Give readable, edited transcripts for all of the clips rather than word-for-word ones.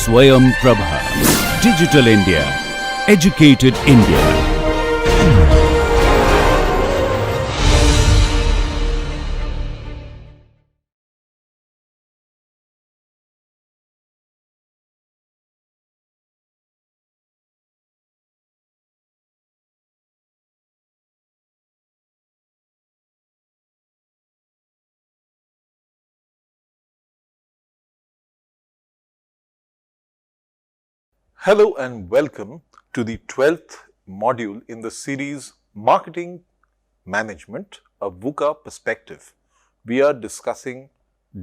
Swayam Prabha. Digital India. Educated India. Hello and welcome to the 12th module in the series Marketing Management, a VUCA perspective. We are discussing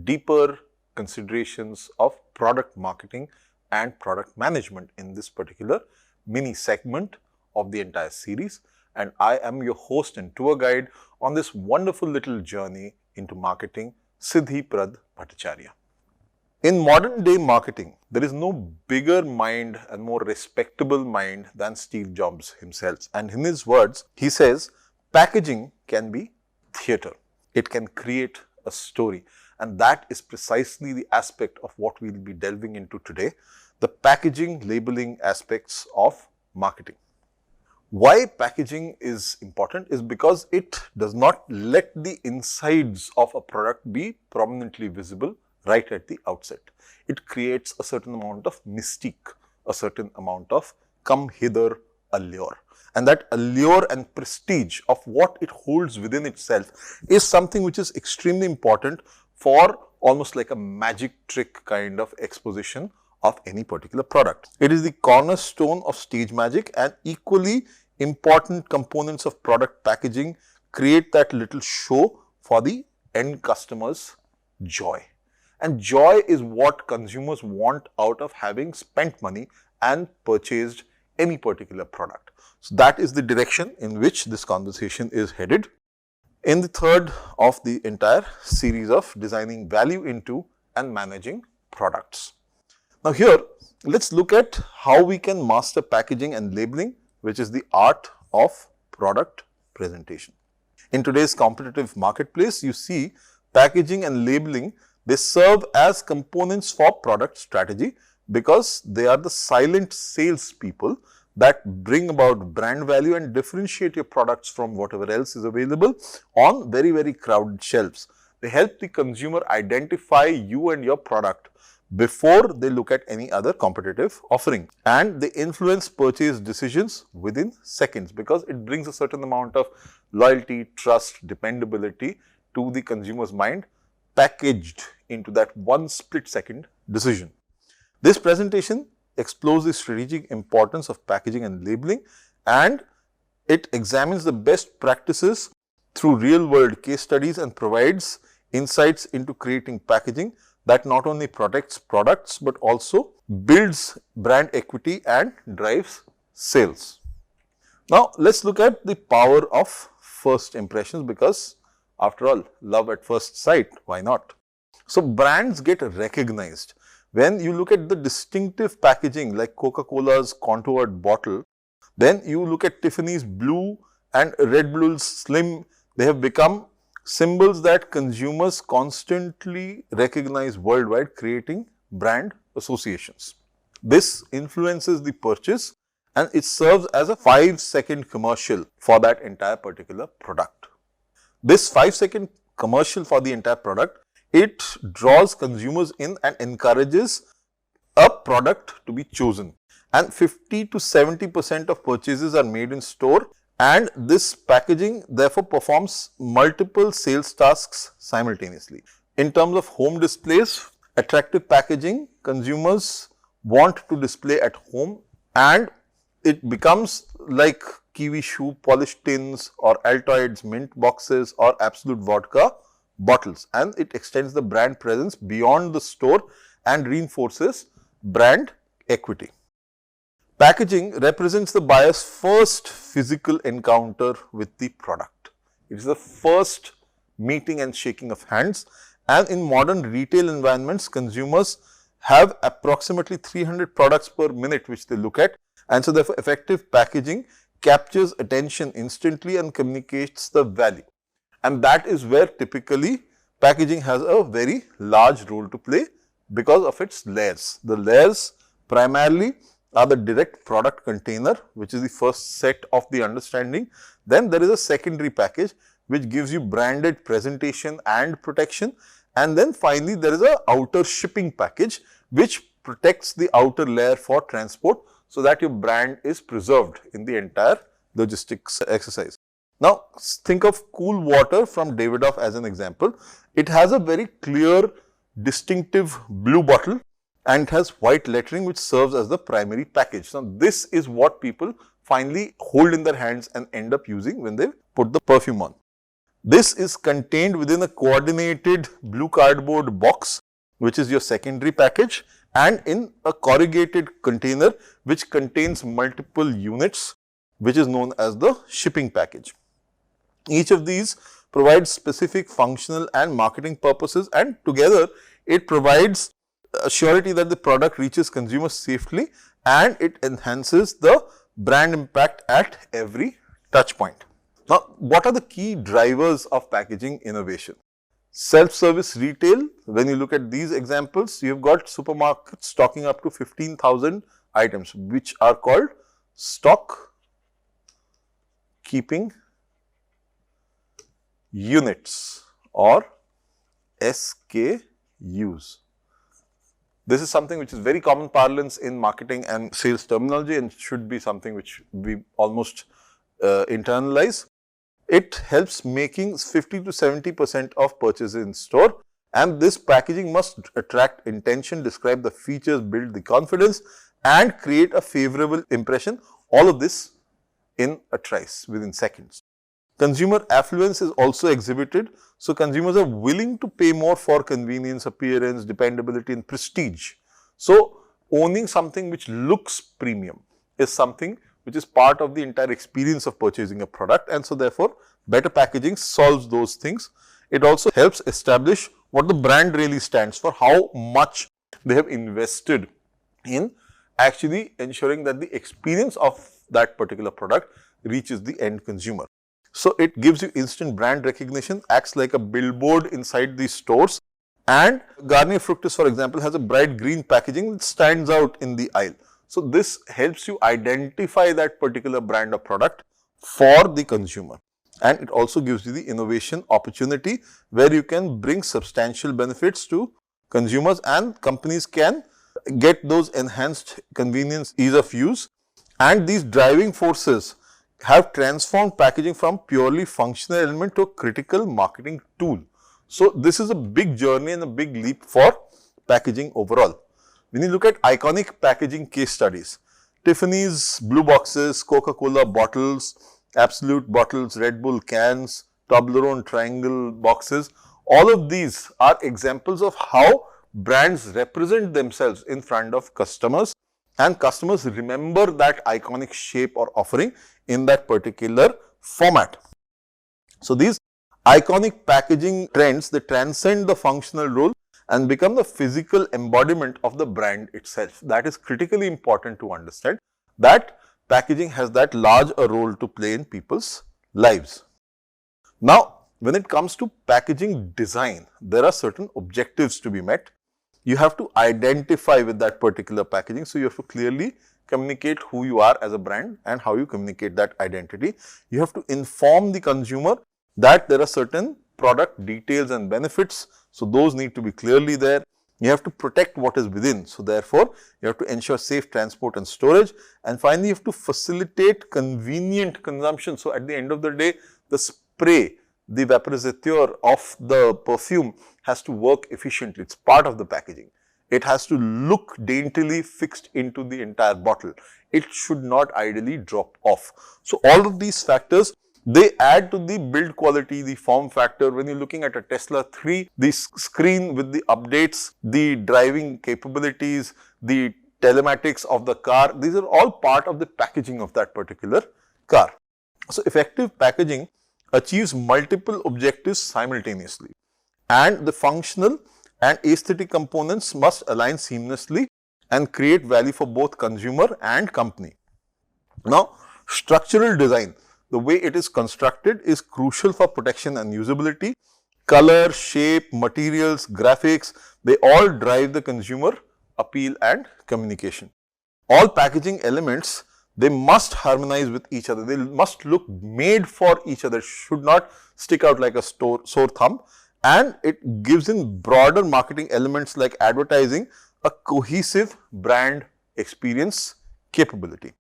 deeper considerations of product marketing and product management in this particular mini segment of the entire series. And I am your host and tour guide on this wonderful little journey into marketing, Siddhi Bhattacharyya. In modern day marketing, there is no bigger mind and more respectable mind than Steve Jobs himself. And in his words, he says, packaging can be theater. It can create a story. And that is precisely the aspect of what we'll be delving into today, the packaging labeling aspects of marketing. Why packaging is important is because it does not let the insides of a product be prominently visible right at the outset. It creates a certain amount of mystique, a certain amount of come hither allure. And that allure and prestige of what it holds within itself is something which is extremely important for almost like a magic trick kind of exposition of any particular product. It is the cornerstone of stage magic, and equally important components of product packaging create that little show for the end customer's joy. And joy is what consumers want out of having spent money and purchased any particular product. So that is the direction in which this conversation is headed in the third of the entire series of designing value into and managing products. Now here, let's look at how we can master packaging and labeling, which is the art of product presentation. In today's competitive marketplace, you see packaging and labeling, they serve as components for product strategy because they are the silent salespeople that bring about brand value and differentiate your products from whatever else is available on very, very crowded shelves. They help the consumer identify you and your product before they look at any other competitive offering, and they influence purchase decisions within seconds because it brings a certain amount of loyalty, trust, dependability to the consumer's mind, packaged into that one split second decision. This presentation explores the strategic importance of packaging and labeling, and it examines the best practices through real world case studies and provides insights into creating packaging that not only protects products but also builds brand equity and drives sales. Now let's look at the power of first impressions, because after all, love at first sight, why not? So brands get recognized. When you look at the distinctive packaging like Coca-Cola's contoured bottle, then you look at Tiffany's blue and Red Bull's slim, they have become symbols that consumers constantly recognize worldwide, creating brand associations. This influences the purchase and it serves as a 5-second commercial for that entire particular product. This 5-second commercial for the entire product, it draws consumers in and encourages a product to be chosen. And 50 to 70% of purchases are made in store, and this packaging therefore performs multiple sales tasks simultaneously. In terms of home displays, attractive packaging, consumers want to display at home, and it becomes like Kiwi shoe polish tins or Altoids mint boxes or Absolute vodka bottles, and it extends the brand presence beyond the store and reinforces brand equity. Packaging represents the buyer's first physical encounter with the product. It is the first meeting and shaking of hands, and in modern retail environments, consumers have approximately 300 products per minute which they look at, and so therefore effective packaging captures attention instantly and communicates the value. And that is where typically packaging has a very large role to play because of its layers. The layers primarily are the direct product container, which is the first set of the understanding. Then there is a secondary package which gives you branded presentation and protection. And then finally, there is a outer shipping package which protects the outer layer for transport so that your brand is preserved in the entire logistics exercise. Now, think of cool water from Davidoff as an example. It has a very clear, distinctive blue bottle and it has white lettering which serves as the primary package. Now, this is what people finally hold in their hands and end up using when they put the perfume on. This is contained within a coordinated blue cardboard box, which is your secondary package, and in a corrugated container which contains multiple units, which is known as the shipping package. Each of these provides specific functional and marketing purposes, and together it provides a surety that the product reaches consumers safely and it enhances the brand impact at every touch point. Now, what are the key drivers of packaging innovation? Self-service retail. When you look at these examples, you have got supermarkets stocking up to 15,000 items, which are called stock keeping units or SKUs. This is something which is very common parlance in marketing and sales terminology and should be something which we almost internalize. It helps making 50 to 70% of purchases in store, and this packaging must attract attention, describe the features, build the confidence and create a favorable impression. All of this in a trice, within seconds. Consumer affluence is also exhibited. So, consumers are willing to pay more for convenience, appearance, dependability and prestige. So, owning something which looks premium is something which is part of the entire experience of purchasing a product, and so therefore, better packaging solves those things. It also helps establish what the brand really stands for, how much they have invested in actually ensuring that the experience of that particular product reaches the end consumer. So, it gives you instant brand recognition, acts like a billboard inside these stores, and Garnier Fructis, for example, has a bright green packaging that stands out in the aisle. So, this helps you identify that particular brand or product for the consumer, and it also gives you the innovation opportunity where you can bring substantial benefits to consumers and companies can get those enhanced convenience, ease of use, and these driving forces have transformed packaging from purely functional element to a critical marketing tool. So, this is a big journey and a big leap for packaging overall. When you look at iconic packaging case studies, Tiffany's blue boxes, Coca-Cola bottles, Absolute bottles, Red Bull cans, Toblerone triangle boxes, all of these are examples of how brands represent themselves in front of customers, and customers remember that iconic shape or offering in that particular format. So, these iconic packaging trends, they transcend the functional role and become the physical embodiment of the brand itself. That is critically important to understand, that packaging has that large a role to play in people's lives. Now, when it comes to packaging design, there are certain objectives to be met. You have to identify with that particular packaging. So, you have to clearly communicate who you are as a brand and how you communicate that identity. You have to inform the consumer that there are certain product details and benefits. So, those need to be clearly there. You have to protect what is within. So, therefore, you have to ensure safe transport and storage. And finally, you have to facilitate convenient consumption. So, at the end of the day, the spray, the vaporizateur of the perfume has to work efficiently. It's part of the packaging. It has to look daintily fixed into the entire bottle. It should not ideally drop off. So, all of these factors, they add to the build quality, the form factor. When you're looking at a Tesla 3, the screen with the updates, the driving capabilities, the telematics of the car, these are all part of the packaging of that particular car. So, effective packaging achieves multiple objectives simultaneously, and the functional and aesthetic components must align seamlessly and create value for both consumer and company. Now, structural design, the way it is constructed is crucial for protection and usability. Color, shape, materials, graphics, they all drive the consumer appeal and communication. all packaging elements, they must harmonize with each other. They must look made for each other, should not stick out like a sore thumb. And it gives in broader marketing elements like advertising a cohesive brand experience capability.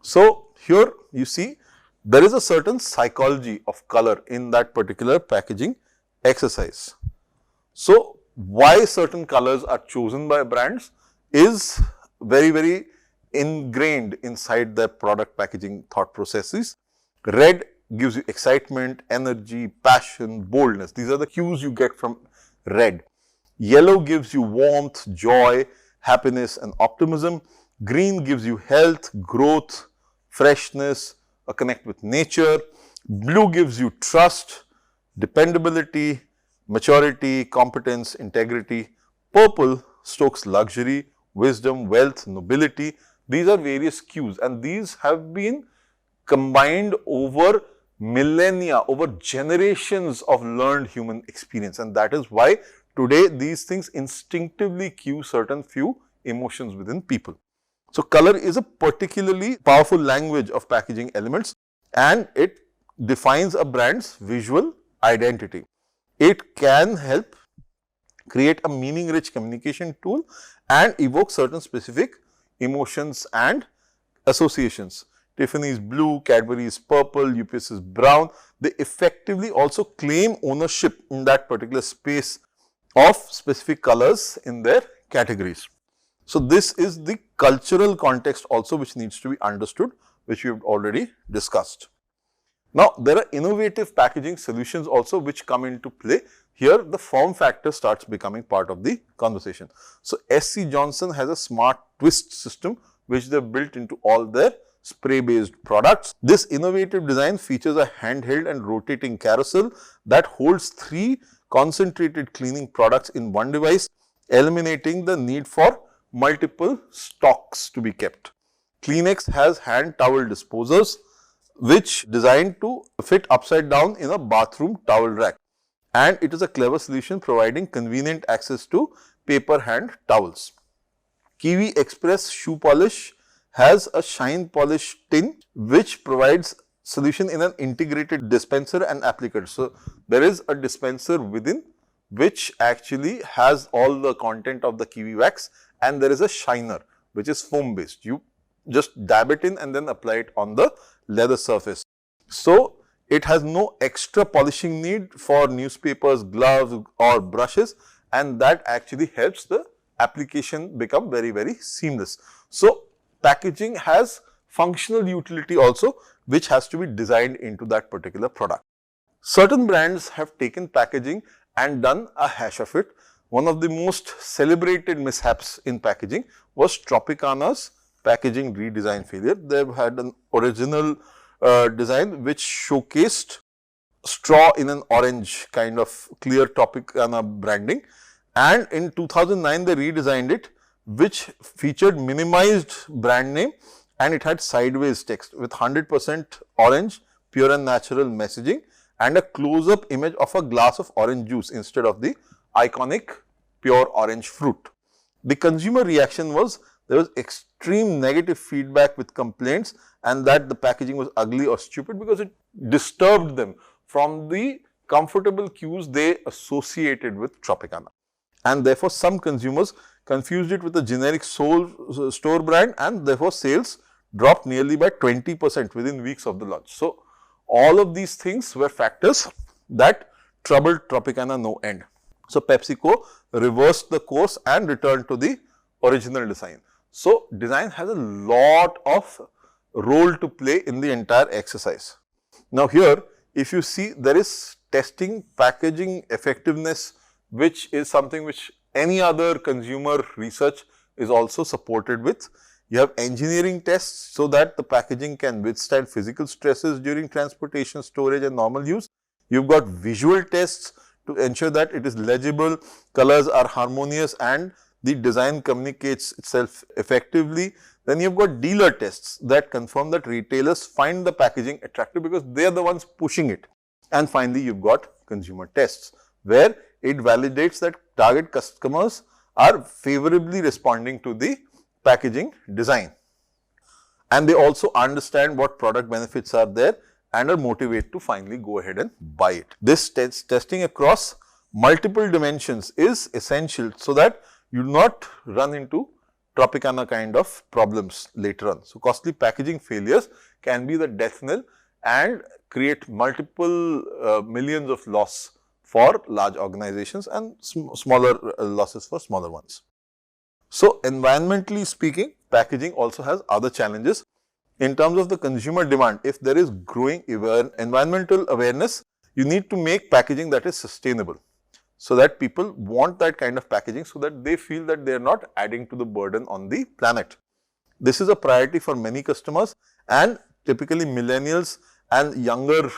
So here you see there is a certain psychology of color in that particular packaging exercise. So why certain colors are chosen by brands is very, very ingrained inside their product packaging thought processes. Red gives you excitement, energy, passion, boldness. These are the cues you get from red. Yellow gives you warmth, joy, happiness and optimism. Green gives you health, growth, freshness, a connect with nature. Blue gives you trust, dependability, maturity, competence, integrity. Purple stokes luxury, wisdom, wealth, nobility. These are various cues, and these have been combined over millennia, over generations of learned human experience, and that is why today these things instinctively cue certain few emotions within people. So color is a particularly powerful language of packaging elements, and it defines a brand's visual identity. It can help create a meaning-rich communication tool and evoke certain specific emotions and associations. Tiffany's blue, Cadbury's purple, UPS's brown. They effectively also claim ownership in that particular space of specific colors in their categories. So this is the cultural context also which needs to be understood, which we have already discussed. Now, there are innovative packaging solutions also which come into play. Here, the form factor starts becoming part of the conversation. So, SC Johnson has a smart twist system which they built into all their spray-based products. This innovative design features a handheld and rotating carousel that holds 3 concentrated cleaning products in one device, eliminating the need for multiple stocks to be kept. Kleenex has hand towel disposers which designed to fit upside down in a bathroom towel rack, and it is a clever solution providing convenient access to paper hand towels. Kiwi Express shoe polish has a shine polish tin which provides solution in an integrated dispenser and applicator. So there is a dispenser within which actually has all the content of the kiwi wax, and there is a shiner which is foam based. You just dab it in and then apply it on the leather surface. So it has no extra polishing need for newspapers, gloves or brushes, and that actually helps the application become very, very seamless. So packaging has functional utility also which has to be designed into that particular product. Certain brands have taken packaging and done a hash of it. One of the most celebrated mishaps in packaging was Tropicana's packaging redesign failure. They've had an original design which showcased straw in an orange kind of clear Tropicana branding, and in 2009 they redesigned it, which featured minimized brand name, and it had sideways text with 100% orange pure and natural messaging and a close-up image of a glass of orange juice instead of the iconic pure orange fruit. The consumer reaction was there was extreme negative feedback with complaints and that the packaging was ugly or stupid because it disturbed them from the comfortable cues they associated with Tropicana. And therefore, some consumers confused it with a generic store brand, and therefore sales dropped nearly by 20% within weeks of the launch. So all of these things were factors that troubled Tropicana no end. So PepsiCo reversed the course and returned to the original design. So design has a lot of role to play in the entire exercise. Now here, if you see, there is testing packaging effectiveness, which is something which any other consumer research is also supported with. You have engineering tests so that the packaging can withstand physical stresses during transportation, storage and normal use. You've got visual tests to ensure that it is legible, colors are harmonious and the design communicates itself effectively. Then you've got dealer tests that confirm that retailers find the packaging attractive because they are the ones pushing it. And finally, you've got consumer tests where it validates that target customers are favorably responding to the packaging design. and they also understand what product benefits are there and are motivated to finally go ahead and buy it. This testing across multiple dimensions is essential so that you do not run into Tropicana kind of problems later on. So, costly packaging failures can be the death knell and create multiple millions of loss for large organizations and smaller losses for smaller ones. So, environmentally speaking, packaging also has other challenges. In terms of the consumer demand, if there is growing environmental awareness, you need to make packaging that is sustainable, so that people want that kind of packaging so that they feel that they are not adding to the burden on the planet. This is a priority for many customers, and typically millennials and younger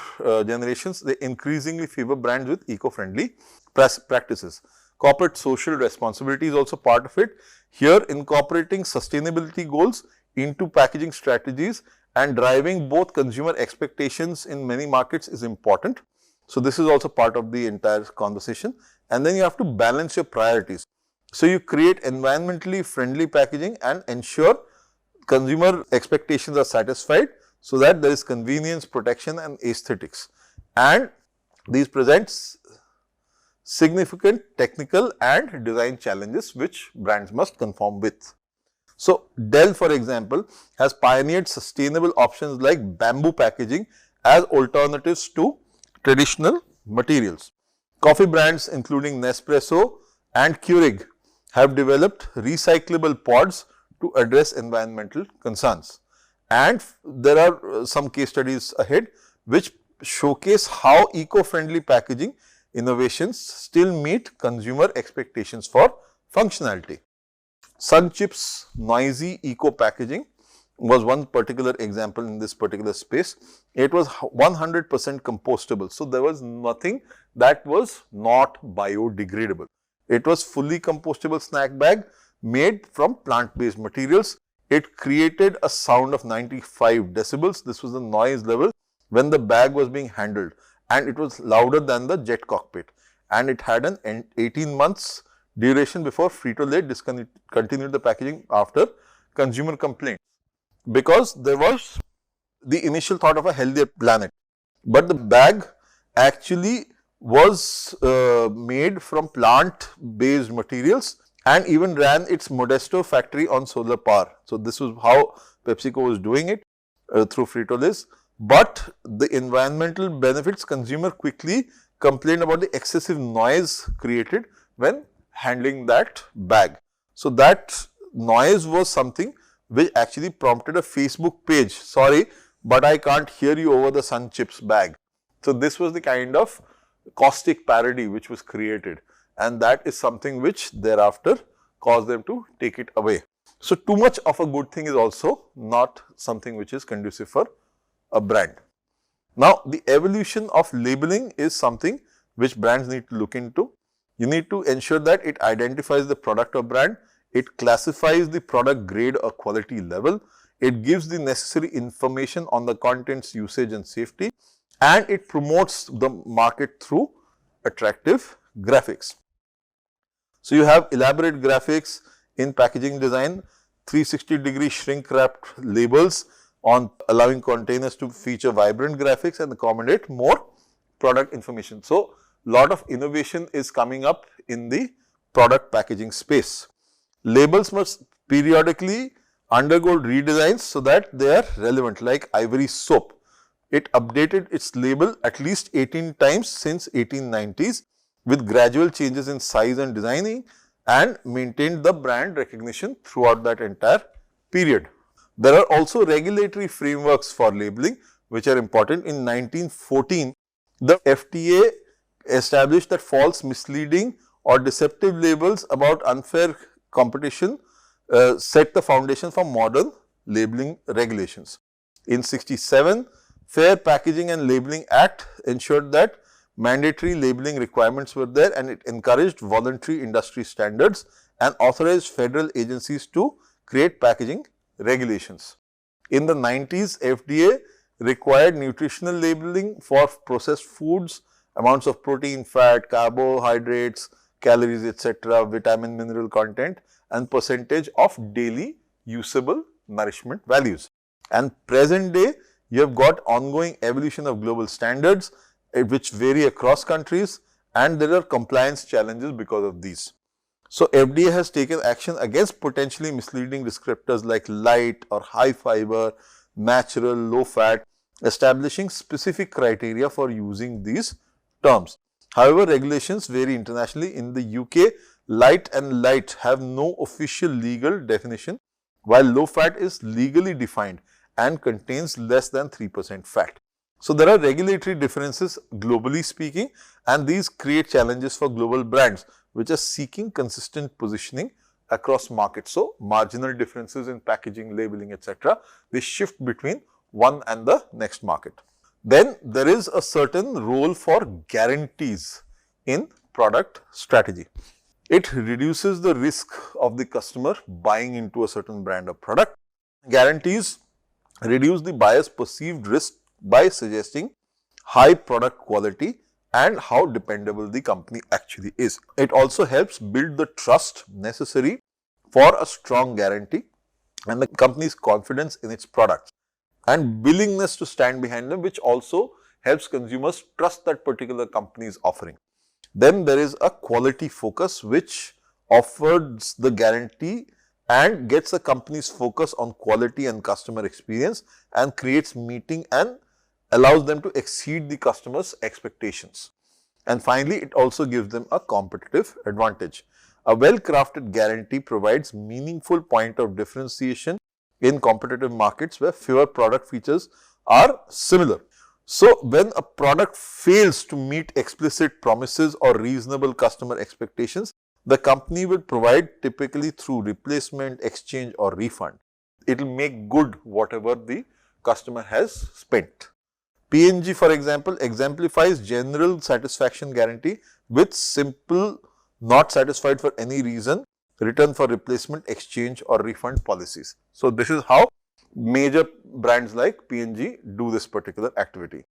generations, they increasingly favor brands with eco-friendly practices. Corporate social responsibility is also part of it. Here, incorporating sustainability goals into packaging strategies and driving both consumer expectations in many markets is important. So, this is also part of the entire conversation, and then you have to balance your priorities. So, you create environmentally friendly packaging and ensure consumer expectations are satisfied, so that there is convenience, protection and aesthetics, and these presents significant technical and design challenges which brands must conform with. So, Dell, for example, has pioneered sustainable options like bamboo packaging as alternatives to traditional materials. Coffee brands including Nespresso and Keurig have developed recyclable pods to address environmental concerns. And there are some case studies ahead which showcase how eco-friendly packaging innovations still meet consumer expectations for functionality. Sunchip's noisy eco packaging was one particular example in this particular space. It was 100% compostable. So, there was nothing that was not biodegradable. It was fully compostable snack bag made from plant-based materials. It created a sound of 95 decibels. This was the noise level when the bag was being handled, and it was louder than the jet cockpit, and it had an 18 months duration before Frito-Lay discontinued the packaging after consumer complaints, because there was the initial thought of a healthier planet, but the bag actually was made from plant-based materials and even ran its Modesto factory on solar power. So, this was how PepsiCo was doing it through Frito-Lays, but the environmental benefits, consumer quickly complained about the excessive noise created when handling that bag. So, that noise was something which actually prompted a Facebook page, sorry, but I can't hear you over the Sunchips bag. So, this was the kind of caustic parody which was created, and that is something which thereafter caused them to take it away. So, too much of a good thing is also not something which is conducive for a brand. Now, the evolution of labeling is something which brands need to look into. You need to ensure that it identifies the product or brand, it classifies the product grade or quality level, it gives the necessary information on the content's usage and safety, and it promotes the market through attractive graphics. So, you have elaborate graphics in packaging design, 360-degree shrink wrapped labels on allowing containers to feature vibrant graphics and accommodate more product information. So, lot of innovation is coming up in the product packaging space. Labels must periodically undergo redesigns so that they are relevant, like Ivory soap. It updated its label at least 18 times since 1890s with gradual changes in size and designing, and maintained the brand recognition throughout that entire period. There are also regulatory frameworks for labeling which are important. In 1914, the FTA established that false, misleading or deceptive labels about unfair competition set the foundation for modern labeling regulations. In 67, Fair Packaging and Labeling Act ensured that mandatory labeling requirements were there, and it encouraged voluntary industry standards and authorized federal agencies to create packaging regulations. In the 90s, FDA required nutritional labeling for processed foods, amounts of protein, fat, carbohydrates, calories, etc., vitamin, mineral content, and percentage of daily usable nourishment values. And present day, you have got ongoing evolution of global standards which vary across countries, and there are compliance challenges because of these. So, FDA has taken action against potentially misleading descriptors like light or high fiber, natural, low fat, establishing specific criteria for using these terms. However, regulations vary internationally. In the UK, light and light have no official legal definition, while low fat is legally defined and contains less than 3% fat. So, there are regulatory differences globally speaking, and these create challenges for global brands which are seeking consistent positioning across markets. So, marginal differences in packaging, labeling, etc. they shift between one and the next market. Then there is a certain role for guarantees in product strategy. It reduces the risk of the customer buying into a certain brand or product. Guarantees reduce the buyer's perceived risk by suggesting high product quality and how dependable the company actually is. It also helps build the trust necessary for a strong guarantee and the company's confidence in its products and willingness to stand behind them, which also helps consumers trust that particular company is offering. Then there is a quality focus which offers the guarantee and gets a company's focus on quality and customer experience and creates meeting and allows them to exceed the customer's expectations. And finally, it also gives them a competitive advantage. A well-crafted guarantee provides meaningful point of differentiation in competitive markets where fewer product features are similar. So, when a product fails to meet explicit promises or reasonable customer expectations, the company will provide typically through replacement, exchange or refund. It will make good whatever the customer has spent. P&G, for example, exemplifies general satisfaction guarantee with simple not satisfied for any reason, return for replacement, exchange or refund policies. So, this is how major brands like P&G do this particular activity.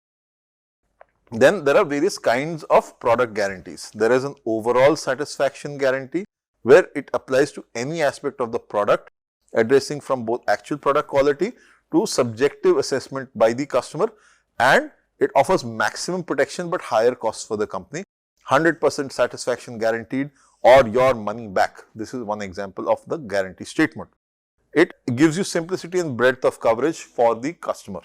Then there are various kinds of product guarantees. There is an overall satisfaction guarantee where it applies to any aspect of the product, addressing from both actual product quality to subjective assessment by the customer, and it offers maximum protection but higher costs for the company. 100% satisfaction guaranteed or your money back. This is one example of the guarantee statement. It gives you simplicity and breadth of coverage for the customer.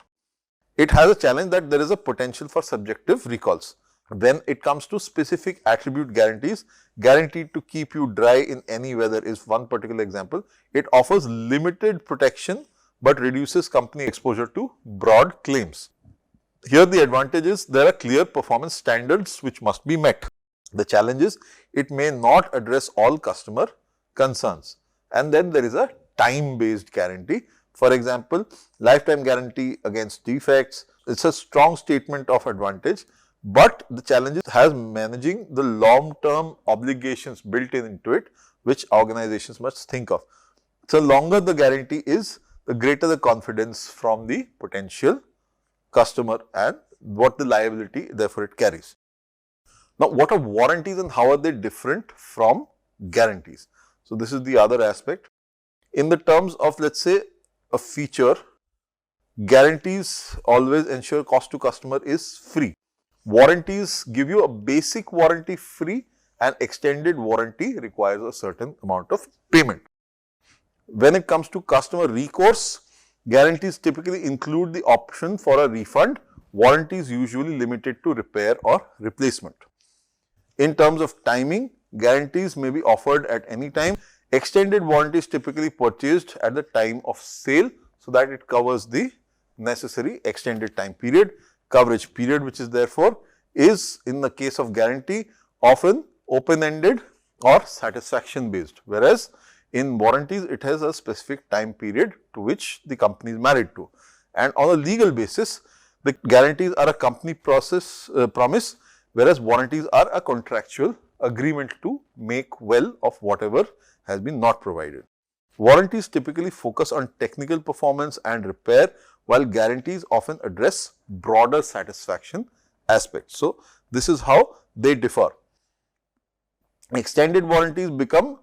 It has a challenge that there is a potential for subjective recalls. When it comes to specific attribute guarantees, guaranteed to keep you dry in any weather is one particular example. It offers limited protection but reduces company exposure to broad claims. Here the advantage is there are clear performance standards which must be met. The challenge is it may not address all customer concerns. And then there is a time-based guarantee. For example, lifetime guarantee against defects. It's a strong statement of advantage, but the challenge has managing the long-term obligations built into it, which organizations must think of. So, longer the guarantee is, the greater the confidence from the potential customer and what the liability therefore it carries. Now, what are warranties and how are they different from guarantees? So, this is the other aspect. In the terms of, let's say, a feature, guarantees always ensure cost to customer is free. Warranties give you a basic warranty free and extended warranty requires a certain amount of payment. When it comes to customer recourse, guarantees typically include the option for a refund. Warranties usually limited to repair or replacement. In terms of timing, guarantees may be offered at any time. Extended warranty is typically purchased at the time of sale so that it covers the necessary extended time period. Coverage period, which is therefore is in the case of guarantee often open-ended or satisfaction based, whereas in warranties it has a specific time period to which the company is married to. And on a legal basis, the guarantees are a company promise, whereas warranties are a contractual agreement to make well of whatever has been not provided. Warranties typically focus on technical performance and repair, while guarantees often address broader satisfaction aspects. So, this is how they differ. Extended warranties become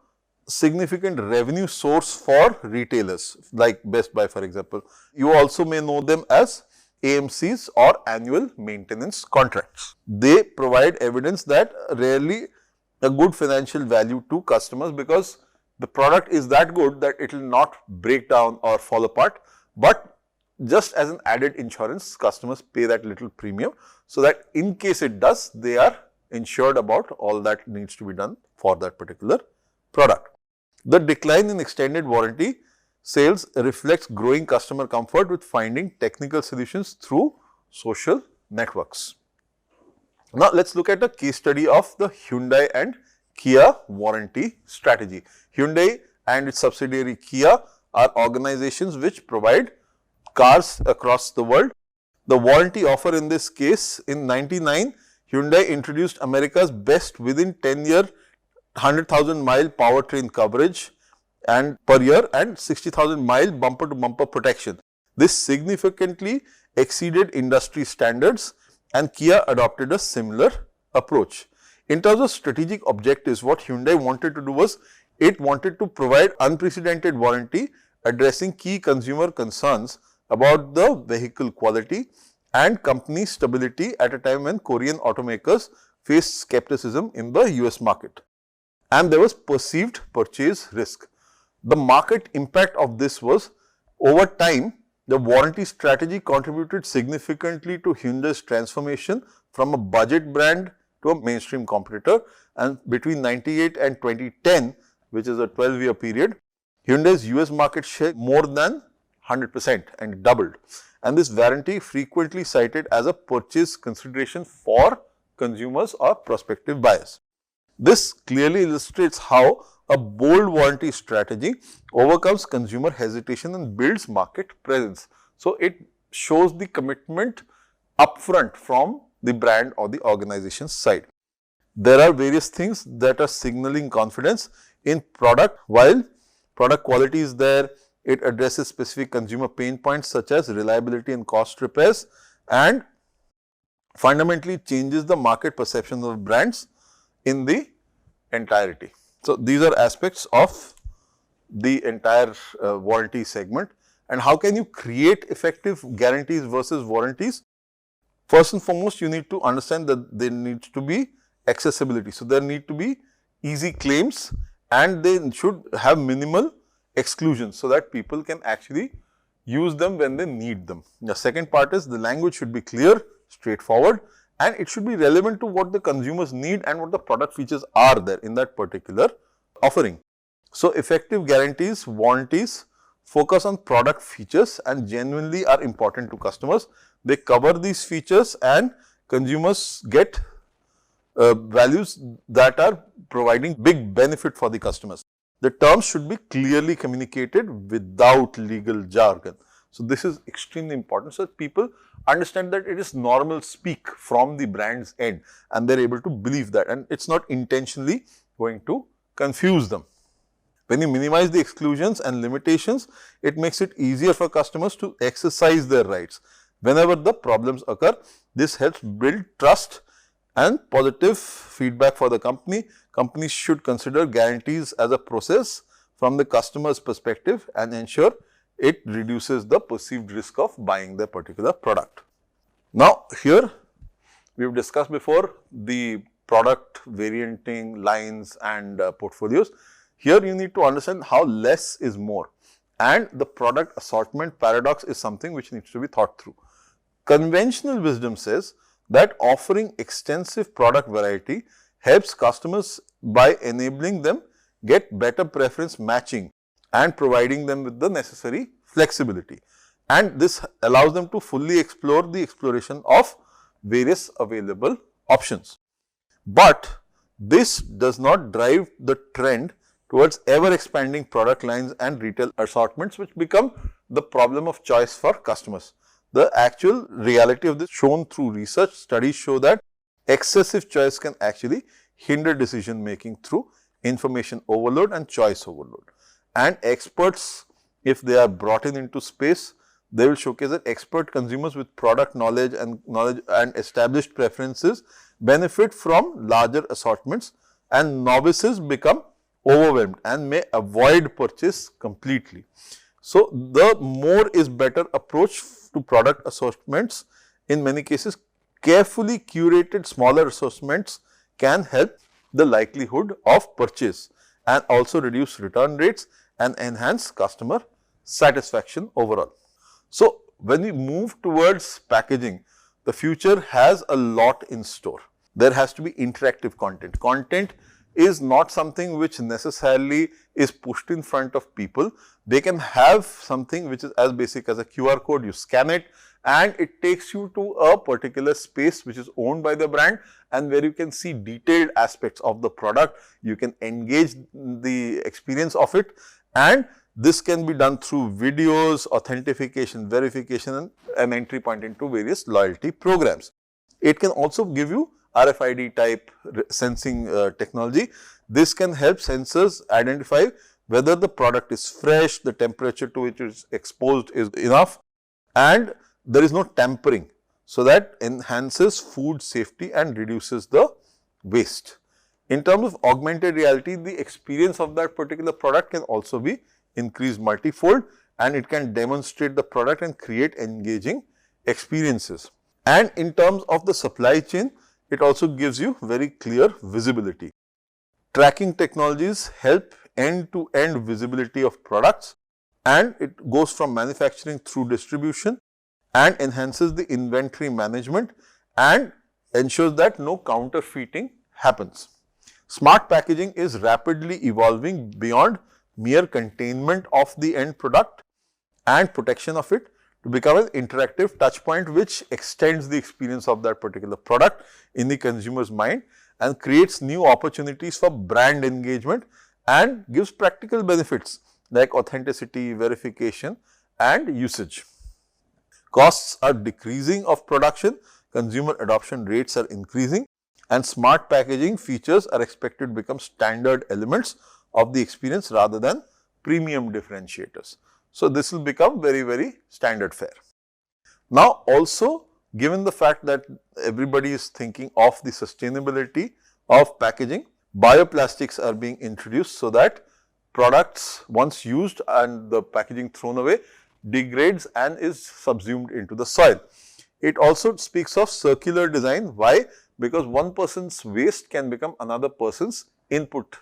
significant revenue source for retailers like Best Buy, for example. You also may know them as AMCs or annual maintenance contracts. They provide evidence that rarely a good financial value to customers because the product is that good that it will not break down or fall apart, but just as an added insurance, customers pay that little premium so that in case it does, they are insured about all that needs to be done for that particular product. The decline in extended warranty sales reflects growing customer comfort with finding technical solutions through social networks. Now, let's look at a case study of the Hyundai and Kia warranty strategy. Hyundai and its subsidiary Kia are organizations which provide cars across the world. The warranty offer in this case, in 99, Hyundai introduced America's best within 10-year 100,000 mile powertrain coverage and per year and 60,000 mile bumper to bumper protection. This significantly exceeded industry standards and Kia adopted a similar approach. In terms of strategic objectives, what Hyundai wanted to do was it wanted to provide unprecedented warranty addressing key consumer concerns about the vehicle quality and company stability at a time when Korean automakers faced skepticism in the US market. And there was perceived purchase risk. The market impact of this was, over time, the warranty strategy contributed significantly to Hyundai's transformation from a budget brand to a mainstream competitor, and between 98 and 2010, which is a 12-year period, Hyundai's US market share more than 100% and doubled. And this warranty frequently cited as a purchase consideration for consumers or prospective buyers. This clearly illustrates how a bold warranty strategy overcomes consumer hesitation and builds market presence. So, it shows the commitment upfront from the brand or the organization's side. There are various things that are signaling confidence in product. While product quality is there, it addresses specific consumer pain points such as reliability and cost repairs and fundamentally changes the market perception of brands in the entirety. So, these are aspects of the entire warranty segment. And how can you create effective guarantees versus warranties? First and foremost, you need to understand that there needs to be accessibility. So, there need to be easy claims and they should have minimal exclusions so that people can actually use them when they need them. The second part is the language should be clear, straightforward, and it should be relevant to what the consumers need and what the product features are there in that particular offering. So, effective guarantees, warranties focus on product features and genuinely are important to customers. They cover these features and consumers get values that are providing big benefit for the customers. The terms should be clearly communicated without legal jargon. So, this is extremely important so that people understand that it is normal speak from the brand's end and they are able to believe that, and it is not intentionally going to confuse them. When you minimize the exclusions and limitations, it makes it easier for customers to exercise their rights. Whenever the problems occur, this helps build trust and positive feedback for the company. Companies should consider guarantees as a process from the customer's perspective and ensure it reduces the perceived risk of buying the particular product. Now, here we have discussed before the product varianting lines and portfolios. Here you need to understand how less is more, and the product assortment paradox is something which needs to be thought through. Conventional wisdom says that offering extensive product variety helps customers by enabling them get better preference matching and providing them with the necessary flexibility. And this allows them to fully explore the exploration of various available options. But this does not drive the trend towards ever expanding product lines and retail assortments, which become the problem of choice for customers. The actual reality of this shown through research studies show that excessive choice can actually hinder decision making through information overload and choice overload. And experts, if they are brought into space, they will showcase that expert consumers with product knowledge and established preferences benefit from larger assortments, and novices become overwhelmed and may avoid purchase completely. So, the more is better approach to product assortments. In many cases, carefully curated smaller assortments can help the likelihood of purchase and also reduce return rates and enhance customer satisfaction overall. So, when we move towards packaging, the future has a lot in store. There has to be interactive content. Content is not something which necessarily is pushed in front of people. They can have something which is as basic as a QR code, you scan it and it takes you to a particular space which is owned by the brand and where you can see detailed aspects of the product, you can engage the experience of it, and this can be done through videos, authentication, verification and an entry point into various loyalty programs. It can also give you RFID type sensing technology. This can help sensors identify whether the product is fresh, the temperature to which it is exposed is enough and there is no tampering. So, that enhances food safety and reduces the waste. In terms of augmented reality, the experience of that particular product can also be increased multifold and it can demonstrate the product and create engaging experiences. And in terms of the supply chain, it also gives you very clear visibility. Tracking technologies help end-to-end visibility of products and it goes from manufacturing through distribution and enhances the inventory management and ensures that no counterfeiting happens. Smart packaging is rapidly evolving beyond mere containment of the end product and protection of it to become an interactive touch point which extends the experience of that particular product in the consumer's mind and creates new opportunities for brand engagement and gives practical benefits like authenticity, verification and usage. Costs are decreasing of production, consumer adoption rates are increasing and smart packaging features are expected to become standard elements of the experience rather than premium differentiators. So, this will become very, very standard fare. Now, also given the fact that everybody is thinking of the sustainability of packaging, bioplastics are being introduced so that products once used and the packaging thrown away degrades and is subsumed into the soil. It also speaks of circular design. Why? Because one person's waste can become another person's input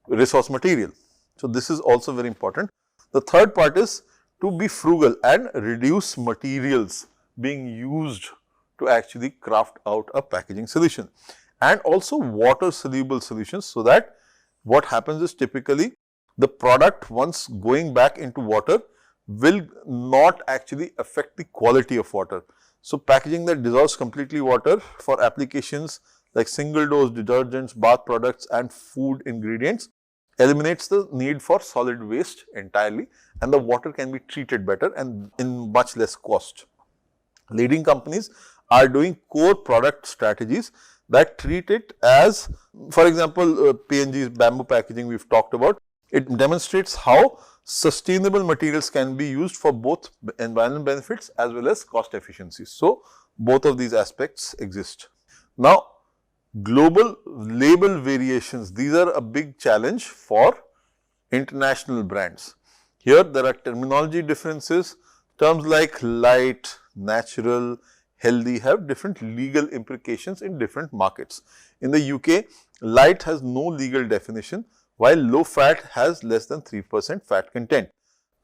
resource material. So, this is also very important. The third part is to be frugal and reduce materials being used to actually craft out a packaging solution and also water soluble solutions, so that what happens is typically the product once going back into water will not actually affect the quality of water. So, packaging that dissolves completely water for applications like single dose detergents, bath products and food ingredients eliminates the need for solid waste entirely and the water can be treated better and in much less cost. Leading companies are doing core product strategies that treat it as, for example, P&G's bamboo packaging we have talked about. It demonstrates how sustainable materials can be used for both environmental benefits as well as cost efficiencies. So, both of these aspects exist. Now, global label variations, these are a big challenge for international brands. Here there are terminology differences. Terms like light, natural, healthy have different legal implications in different markets. In the UK, light has no legal definition, while low fat has less than 3% fat content.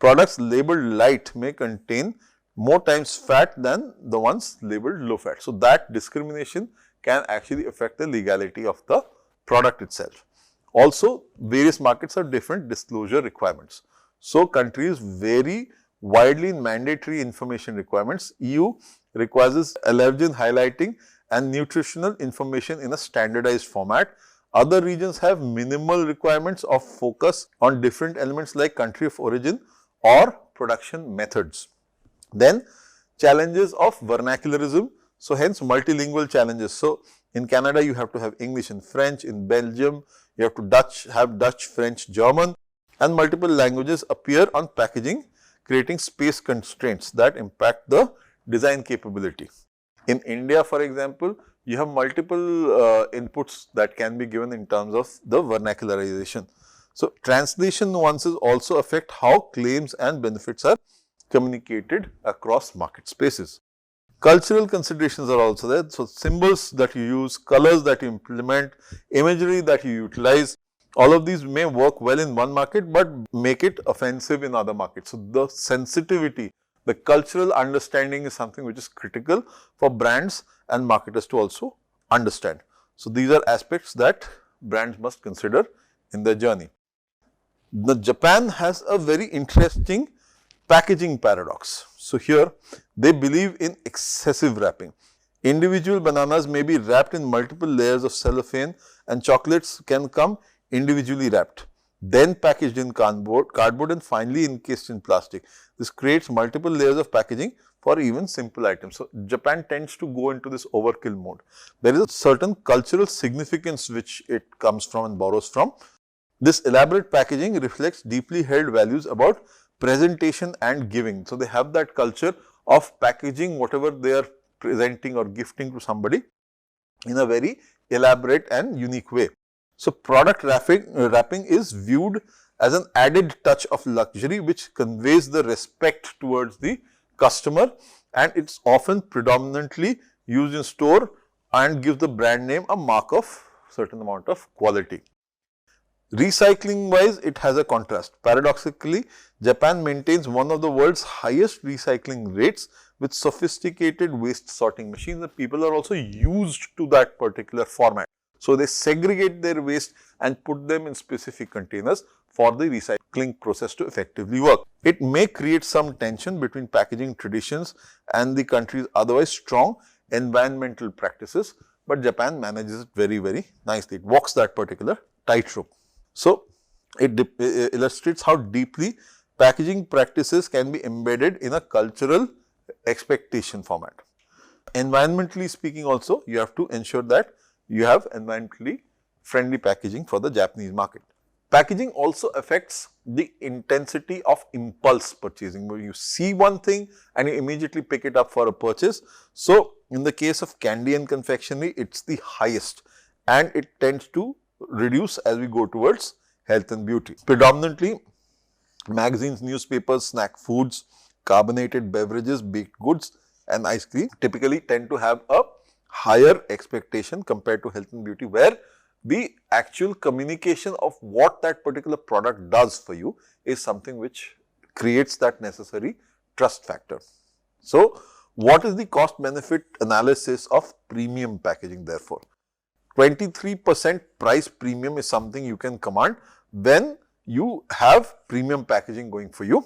Products labeled light may contain more times fat than the ones labeled low fat. So, that discrimination can actually affect the legality of the product itself. Also, various markets have different disclosure requirements. So, countries vary widely in mandatory information requirements. EU requires allergen highlighting and nutritional information in a standardized format. Other regions have minimal requirements of focus on different elements like country of origin or production methods. Then, challenges of vernacularism. So, hence multilingual challenges. So, in Canada you have to have English and French, in Belgium you have to have Dutch, French, German, and multiple languages appear on packaging, creating space constraints that impact the design capability. In India, for example, you have multiple inputs that can be given in terms of the vernacularization. So translation nuances also affect how claims and benefits are communicated across market spaces. Cultural considerations are also there. So symbols that you use, colors that you implement, imagery that you utilize, all of these may work well in one market but make it offensive in other markets. So the sensitivity, the cultural understanding is something which is critical for brands and marketers to also understand. So these are aspects that brands must consider in their journey. Japan has a very interesting packaging paradox. So here they believe in excessive wrapping. Individual bananas may be wrapped in multiple layers of cellophane and chocolates can come individually wrapped, then packaged in cardboard and finally encased in plastic. This creates multiple layers of packaging for even simple items. So Japan tends to go into this overkill mode. There is a certain cultural significance which it comes from and borrows from. This elaborate packaging reflects deeply held values about presentation and giving. So they have that culture of packaging whatever they are presenting or gifting to somebody in a very elaborate and unique way. So product wrapping is viewed as an added touch of luxury which conveys the respect towards the customer, and it's often predominantly used in store and gives the brand name a mark of certain amount of quality. Recycling wise, it has a contrast. Paradoxically, Japan maintains one of the world's highest recycling rates with sophisticated waste sorting machines. The people are also used to that particular format. So they segregate their waste and put them in specific containers for the recycling process to effectively work. It may create some tension between packaging traditions and the country's otherwise strong environmental practices, but Japan manages it very, very nicely. It walks that particular tightrope. So it illustrates how deeply packaging practices can be embedded in a cultural expectation format. Environmentally speaking also, you have to ensure that you have environmentally friendly packaging for the Japanese market. Packaging also affects the intensity of impulse purchasing, where you see one thing and you immediately pick it up for a purchase. So in the case of candy and confectionery, it's the highest and it tends to reduce as we go towards health and beauty. Predominantly magazines, newspapers, snack foods, carbonated beverages, baked goods and ice cream typically tend to have a higher expectation compared to health and beauty, where the actual communication of what that particular product does for you is something which creates that necessary trust factor. So what is the cost benefit analysis of premium packaging therefore? 23% price premium is something you can command when you have premium packaging going for you,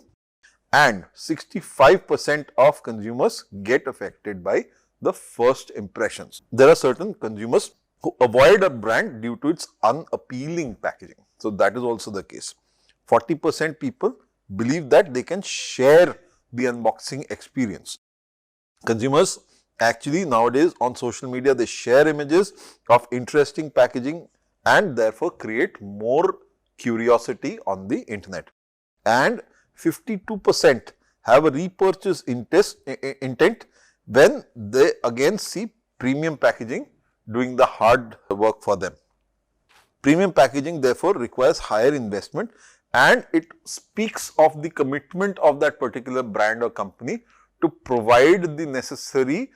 and 65% of consumers get affected by the first impressions. There are certain consumers who avoid a brand due to its unappealing packaging. So that is also the case. 40% people believe that they can share the unboxing experience. Consumers actually nowadays on social media, they share images of interesting packaging and therefore create more curiosity on the internet. And 52% have a repurchase intent when they again see premium packaging doing the hard work for them. Premium packaging therefore requires higher investment, and it speaks of the commitment of that particular brand or company to provide the necessary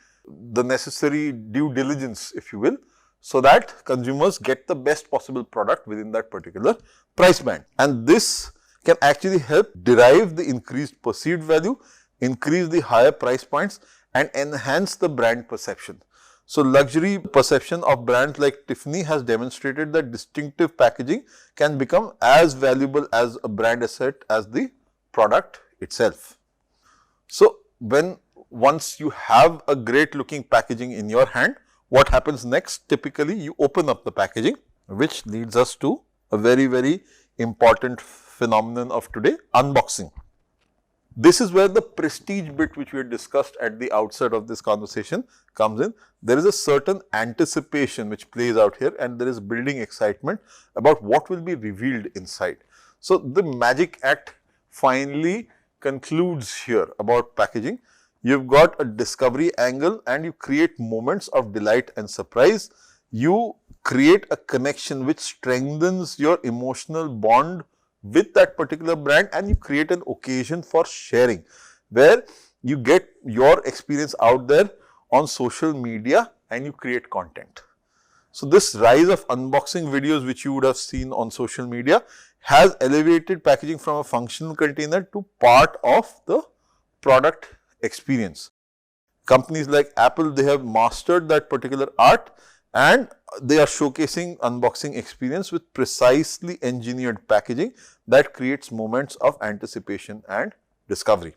due diligence, if you will, so that consumers get the best possible product within that particular price band. And this can actually help derive the increased perceived value, increase the higher price points and enhance the brand perception. So luxury perception of brands like Tiffany has demonstrated that distinctive packaging can become as valuable as a brand asset as the product itself. So once you have a great looking packaging in your hand, what happens next? Typically you open up the packaging, which leads us to a very, very important phenomenon of today, unboxing. This is where the prestige bit which we had discussed at the outset of this conversation comes in. There is a certain anticipation which plays out here, and there is building excitement about what will be revealed inside. So the magic act finally concludes here about packaging. You've got a discovery angle and you create moments of delight and surprise. you create a connection which strengthens your emotional bond with that particular brand, and you create an occasion for sharing where you get your experience out there on social media and you create content. So this rise of unboxing videos which you would have seen on social media has elevated packaging from a functional container to part of the product experience. Companies like Apple, they have mastered that particular art and they are showcasing unboxing experience with precisely engineered packaging that creates moments of anticipation and discovery.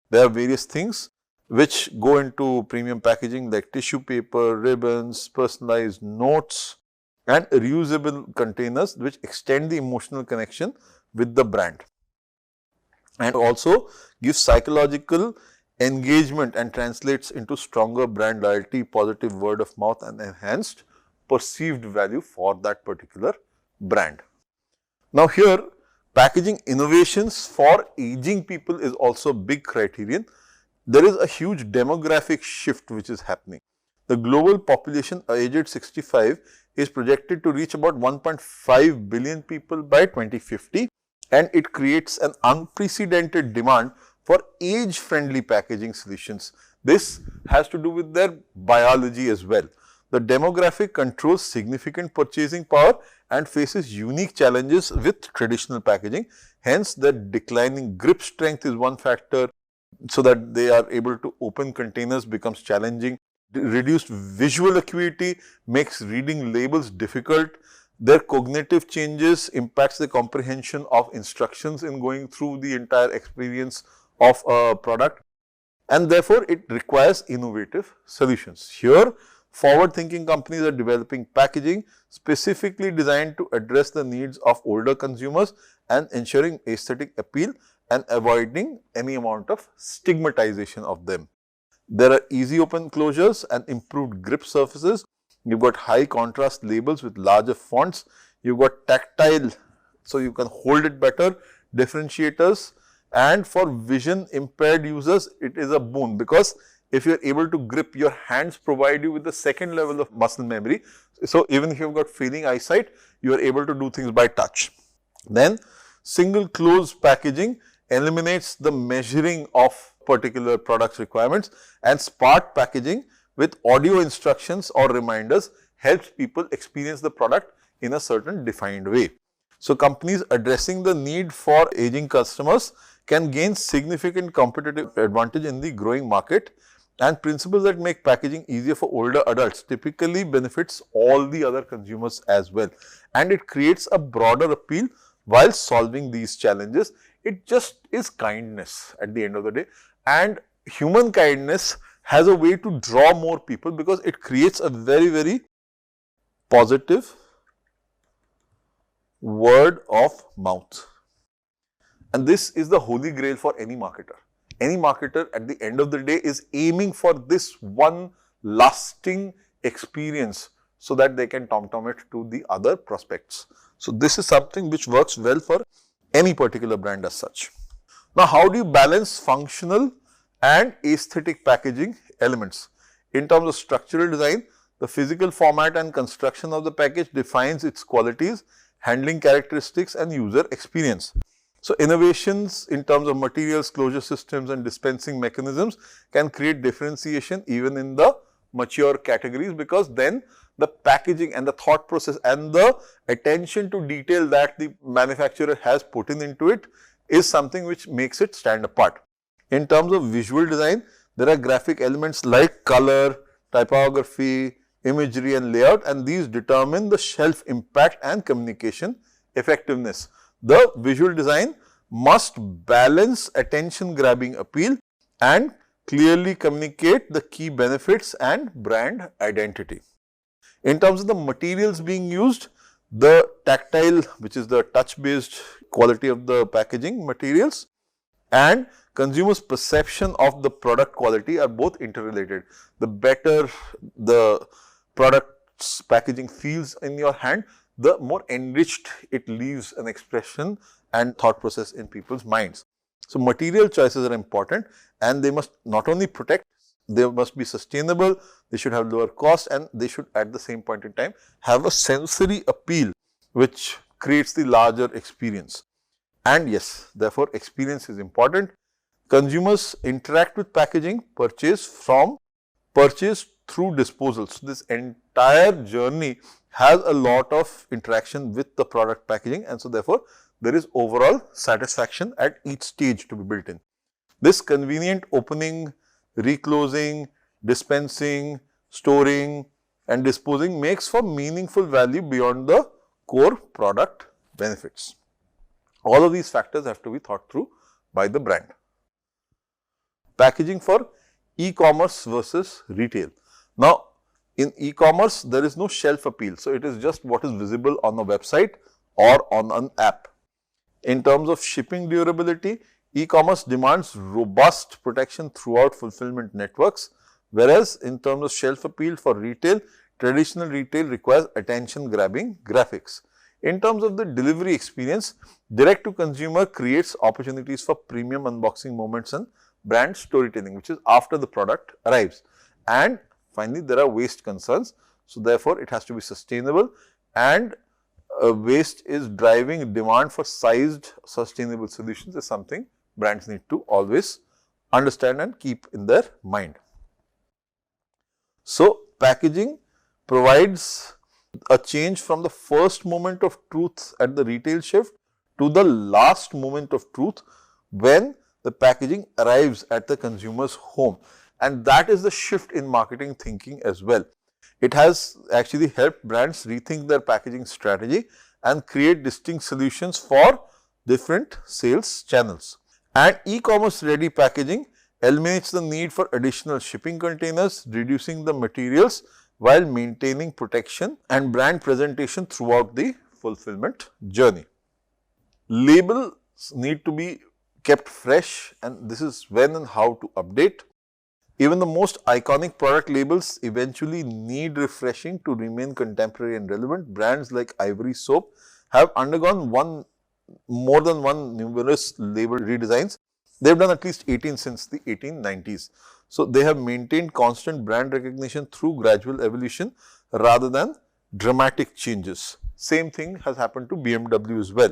There are various things which go into premium packaging like tissue paper, ribbons, personalized notes and reusable containers which extend the emotional connection with the brand and also give psychological engagement and translates into stronger brand loyalty, positive word of mouth and enhanced perceived value for that particular brand. Now here, packaging innovations for aging people is also a big criterion. There is a huge demographic shift which is happening. The global population aged 65 is projected to reach about 1.5 billion people by 2050 and it creates an unprecedented demand for age-friendly packaging solutions. This has to do with their biology as well. The demographic controls significant purchasing power and faces unique challenges with traditional packaging. Hence, the declining grip strength is one factor, so that they are able to open containers becomes challenging. Reduced visual acuity makes reading labels difficult. Their cognitive changes impacts the comprehension of instructions in going through the entire experience of a product and therefore it requires innovative solutions. Here, forward-thinking companies are developing packaging specifically designed to address the needs of older consumers and ensuring aesthetic appeal and avoiding any amount of stigmatization of them. There are easy open closures and improved grip surfaces. You've got high contrast labels with larger fonts. You've got tactile, so you can hold it better, differentiators, and for vision impaired users, it is a boon because if you're able to grip, your hands provide you with the second level of muscle memory. So even if you've got failing eyesight, you are able to do things by touch. Then single close packaging eliminates the measuring of particular products requirements and smart packaging with audio instructions or reminders helps people experience the product in a certain defined way. So companies addressing the need for aging customers can gain significant competitive advantage in the growing market, and principles that make packaging easier for older adults typically benefits all the other consumers as well, and it creates a broader appeal while solving these challenges. It just is kindness at the end of the day, and human kindness has a way to draw more people because it creates a very, very positive word of mouth. And this is the holy grail for any marketer. Any marketer at the end of the day is aiming for this one lasting experience so that they can tom-tom it to the other prospects. So this is something which works well for any particular brand as such. Now, how do you balance functional and aesthetic packaging elements? In terms of structural design, the physical format and construction of the package defines its qualities, handling characteristics and user experience. So innovations in terms of materials, closure systems and dispensing mechanisms can create differentiation even in the mature categories, because then the packaging and the thought process and the attention to detail that the manufacturer has put into it is something which makes it stand apart. In terms of visual design, there are graphic elements like color, typography, imagery and layout, and these determine the shelf impact and communication effectiveness. The visual design must balance attention grabbing appeal and clearly communicate the key benefits and brand identity. In terms of the materials being used, the tactile, which is the touch based quality of the packaging materials, and consumers' perception of the product quality are both interrelated. The better the product's packaging feels in your hand, the more enriched it leaves an expression and thought process in people's minds. So material choices are important, and they must not only protect They must be sustainable, they should have lower cost, and they should at the same point in time have a sensory appeal which creates the larger experience. And yes, therefore, experience is important. Consumers interact with packaging, purchase through disposal. So, this entire journey has a lot of interaction with the product packaging, and so therefore, there is overall satisfaction at each stage to be built in. This convenient opening, reclosing, dispensing, storing and disposing makes for meaningful value beyond the core product benefits. All of these factors have to be thought through by the brand. Packaging for e-commerce versus retail. Now, in e-commerce, there is no shelf appeal. So, it is just what is visible on a website or on an app. In terms of shipping durability, e-commerce demands robust protection throughout fulfillment networks, whereas in terms of shelf appeal for retail, traditional retail requires attention-grabbing graphics. In terms of the delivery experience, direct-to-consumer creates opportunities for premium unboxing moments and brand storytelling, which is after the product arrives. And finally, there are waste concerns. So, therefore, it has to be sustainable, and waste is driving demand for sized sustainable solutions is something brands need to always understand and keep in their mind. So, packaging provides a change from the first moment of truth at the retail shelf to the last moment of truth when the packaging arrives at the consumer's home, and that is the shift in marketing thinking as well. It has actually helped brands rethink their packaging strategy and create distinct solutions for different sales channels. And e-commerce ready packaging eliminates the need for additional shipping containers, reducing the materials while maintaining protection and brand presentation throughout the fulfillment journey. Labels need to be kept fresh, and this is when and how to update. Even the most iconic product labels eventually need refreshing to remain contemporary and relevant. Brands like Ivory Soap have undergone more than one numerous label redesigns. They have done at least 18 since the 1890s. So, they have maintained constant brand recognition through gradual evolution rather than dramatic changes. Same thing has happened to BMW as well.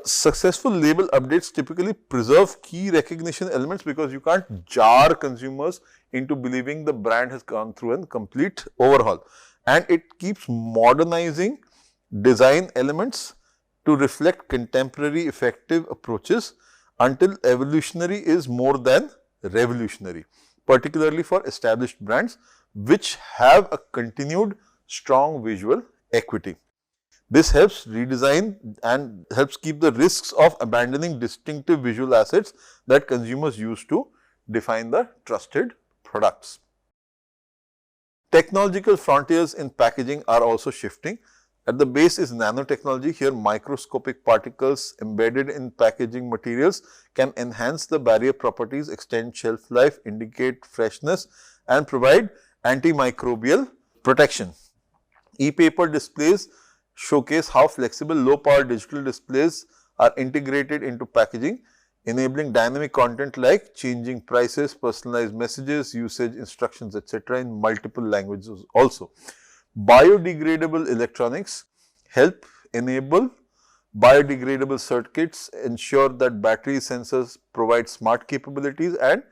Successful label updates typically preserve key recognition elements because you can't jar consumers into believing the brand has gone through a complete overhaul, and it keeps modernizing design elements to reflect contemporary effective approaches until evolutionary is more than revolutionary, particularly for established brands which have a continued strong visual equity. This helps redesign and helps keep the risks of abandoning distinctive visual assets that consumers use to define the trusted products. Technological frontiers in packaging are also shifting. At the base is nanotechnology. Here, microscopic particles embedded in packaging materials can enhance the barrier properties, extend shelf life, indicate freshness, and provide antimicrobial protection. E-paper displays showcase how flexible low-power digital displays are integrated into packaging, enabling dynamic content like changing prices, personalized messages, usage instructions, etc. in multiple languages also. Biodegradable electronics help enable biodegradable circuits, ensure that battery sensors provide smart capabilities, and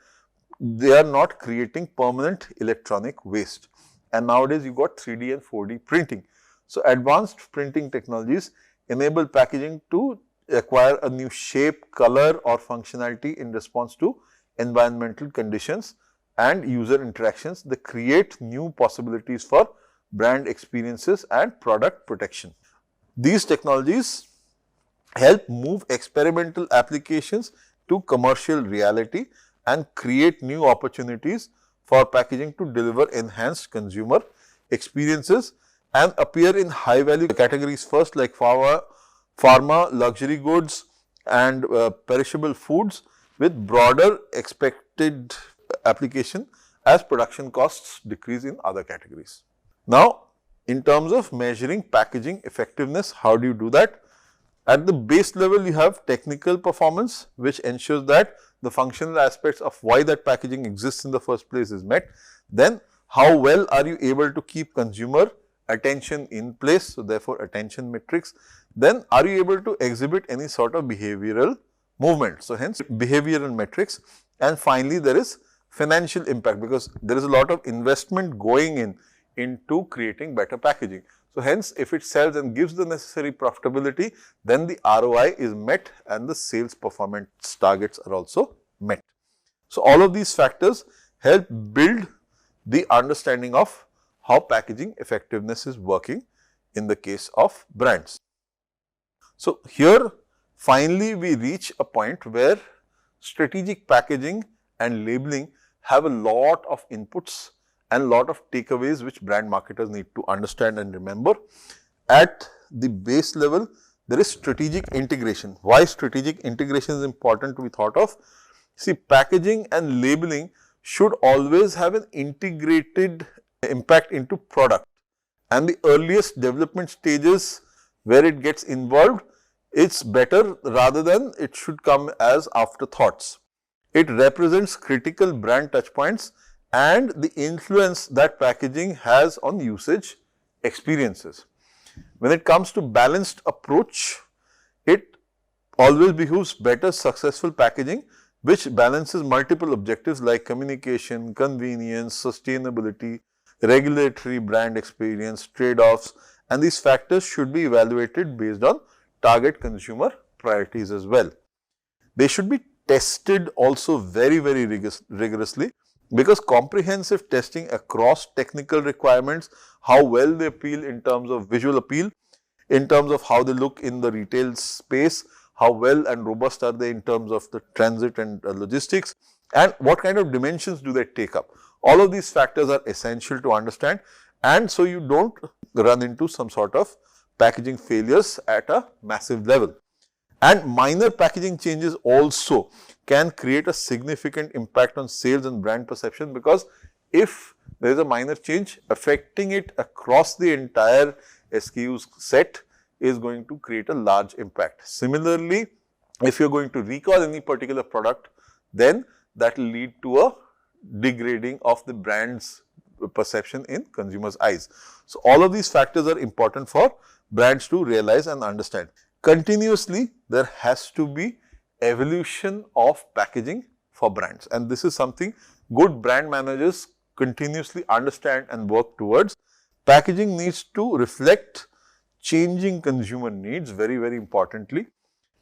they are not creating permanent electronic waste. And nowadays, you got 3D and 4D printing. So, advanced printing technologies enable packaging to acquire a new shape, color or functionality in response to environmental conditions and user interactions. They create new possibilities for brand experiences and product protection. These technologies help move experimental applications to commercial reality and create new opportunities for packaging to deliver enhanced consumer experiences and appear in high value categories first, like pharma, luxury goods and perishable foods, with broader expected application as production costs decrease in other categories. Now, in terms of measuring packaging effectiveness, how do you do that? At the base level, you have technical performance, which ensures that the functional aspects of why that packaging exists in the first place is met. Then, how well are you able to keep consumer attention in place? So, therefore, attention metrics. Then, are you able to exhibit any sort of behavioral movement? So, hence behavioral metrics. And finally, there is financial impact, because there is a lot of investment going into creating better packaging. So, hence if it sells and gives the necessary profitability, then the ROI is met and the sales performance targets are also met. So, all of these factors help build the understanding of how packaging effectiveness is working in the case of brands. So, here finally we reach a point where strategic packaging and labeling have a lot of inputs and a lot of takeaways which brand marketers need to understand and remember. At the base level, there is strategic integration. Why strategic integration is important to be thought of? See, packaging and labeling should always have an integrated impact into product, and the earliest development stages where it gets involved, it's better rather than it should come as afterthoughts. It represents critical brand touchpoints and the influence that packaging has on usage experiences. When it comes to balanced approach, it always behooves better successful packaging which balances multiple objectives like communication, convenience, sustainability, regulatory brand experience, trade-offs, and these factors should be evaluated based on target consumer priorities as well. They should be tested also very rigorously, because comprehensive testing across technical requirements, how well they appeal in terms of visual appeal, in terms of how they look in the retail space, how well and robust are they in terms of the transit and logistics, and what kind of dimensions do they take up. All of these factors are essential to understand, and so you don't run into some sort of packaging failures at a massive level. And minor packaging changes also can create a significant impact on sales and brand perception, because if there is a minor change, affecting it across the entire SKUs set is going to create a large impact. Similarly, if you are going to recall any particular product, then that will lead to a degrading of the brand's perception in consumers' eyes. So, all of these factors are important for brands to realize and understand. Continuously, there has to be evolution of packaging for brands, and this is something good brand managers continuously understand and work towards. Packaging needs to reflect changing consumer needs very importantly.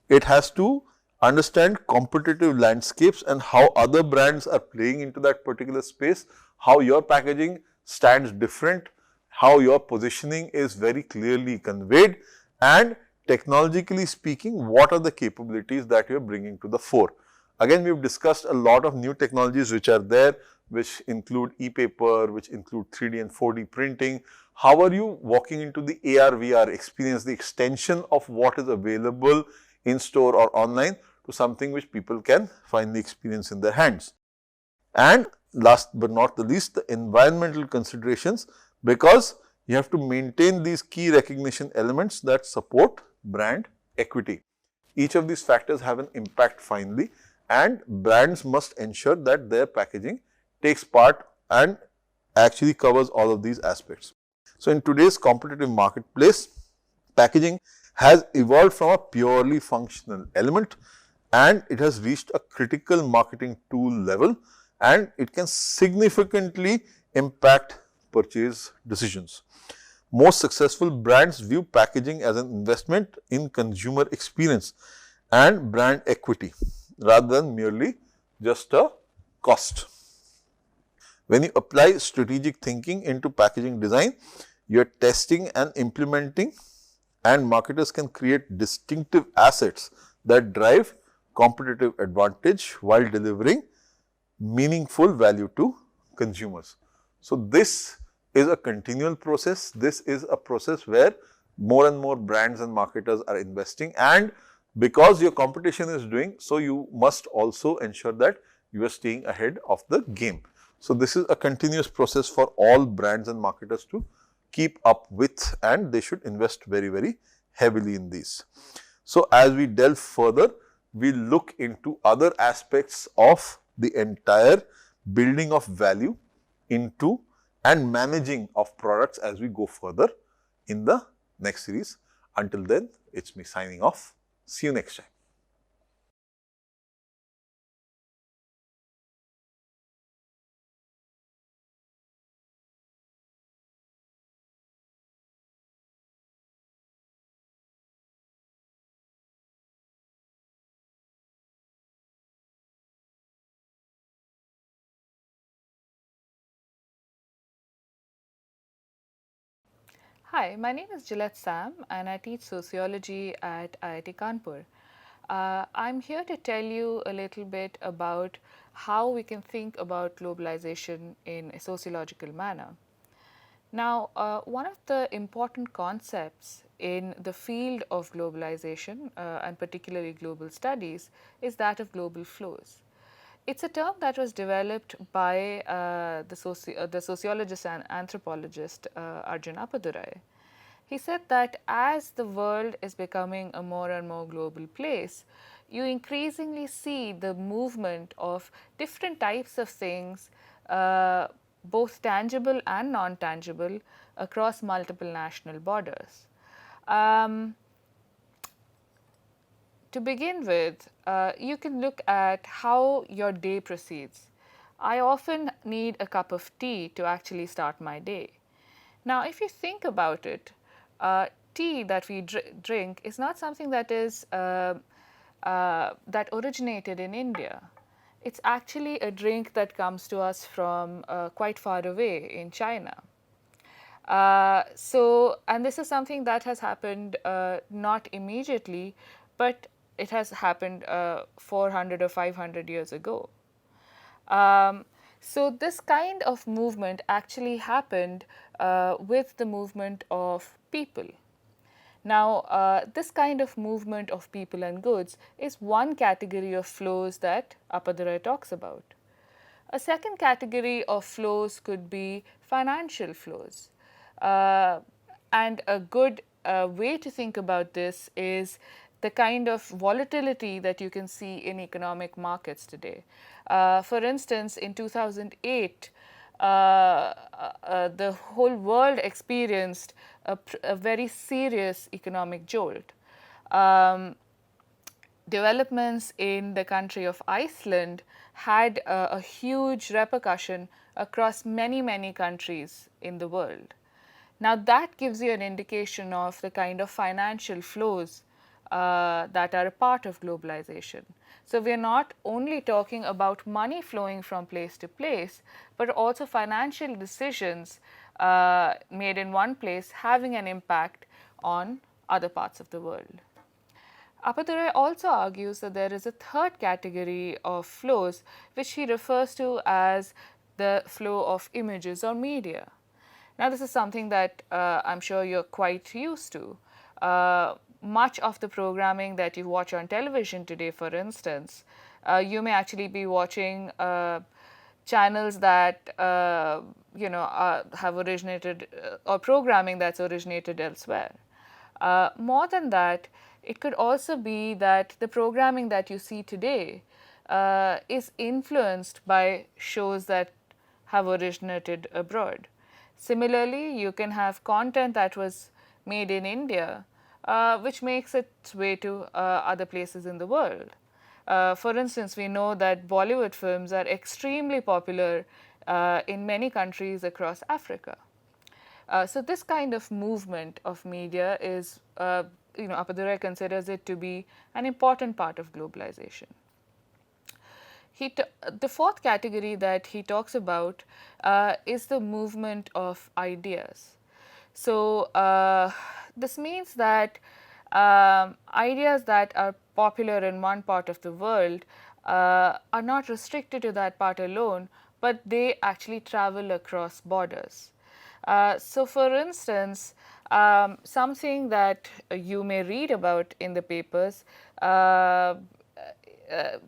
It has to understand competitive landscapes and how other brands are playing into that particular space, how your packaging stands different, how your positioning is very clearly conveyed, and technologically speaking, what are the capabilities that you are bringing to the fore. Again, we have discussed a lot of new technologies which are there, which include e-paper, which include 3D and 4D printing. How are you walking into the AR, VR experience, the extension of what is available in store or online to something which people can finally experience in their hands. And last but not the least, the environmental considerations, because you have to maintain these key recognition elements that support brand equity. Each of these factors have an impact finally, and brands must ensure that their packaging takes part and actually covers all of these aspects. So, in today's competitive marketplace, packaging has evolved from a purely functional element and it has reached a critical marketing tool level, and it can significantly impact purchase decisions. Most successful brands view packaging as an investment in consumer experience and brand equity rather than merely just a cost. When you apply strategic thinking into packaging design, you are testing and implementing, and marketers can create distinctive assets that drive competitive advantage while delivering meaningful value to consumers. So, this is a continual process. This is a process where more and more brands and marketers are investing, and because your competition is doing so, you must also ensure that you are staying ahead of the game. So, this is a continuous process for all brands and marketers to keep up with, and they should invest very heavily in these. So, as we delve further, we look into other aspects of the entire building of value into and managing of products as we go further in the next series. Until then, it's me signing off. See you next time. Hi, my name is Gillette Sam and I teach sociology at IIT Kanpur. I'm here to tell you a little bit about how we can think about globalization in a sociological manner. Now, one of the important concepts in the field of globalization and particularly global studies is that of global flows. It's a term that was developed by the sociologist and anthropologist Arjun Appadurai. He said that as the world is becoming a more and more global place, you increasingly see the movement of different types of things, both tangible and non tangible, across multiple national borders. Um, to begin with, you can look at how your day proceeds. I often need a cup of tea to actually start my day. Now, if you think about it, tea that we drink is not something that is that originated in India. It's actually a drink that comes to us from quite far away in China. And this is something that has happened not immediately, but it has happened 400 or 500 years ago. So this kind of movement actually happened with the movement of people. Now, this kind of movement of people and goods is one category of flows that Appadurai talks about. A second category of flows could be financial flows. Uh, and a good way to think about this is the kind of volatility that you can see in economic markets today. For instance, in 2008, the whole world experienced a very serious economic jolt. Developments in the country of Iceland had a huge repercussion across many, many countries in the world. Now, that gives you an indication of the kind of financial flows that are a part of globalization. So, we are not only talking about money flowing from place to place, but also financial decisions made in one place having an impact on other parts of the world. Appadurai also argues that there is a third category of flows which he refers to as the flow of images or media. Now, this is something that I'm sure you're quite used to. Much of the programming that you watch on television today, for instance, you may actually be watching channels that have originated or programming that's originated elsewhere. More than that, it could also be that the programming that you see today is influenced by shows that have originated abroad. Similarly, you can have content that was made in India, which makes its way to other places in the world. For instance, we know that Bollywood films are extremely popular in many countries across Africa. So this kind of movement of media is, Appadurai considers it to be an important part of globalization. The fourth category that he talks about is the movement of ideas. So this means that ideas that are popular in one part of the world are not restricted to that part alone, but they actually travel across borders. So, for instance, something that you may read about in the papers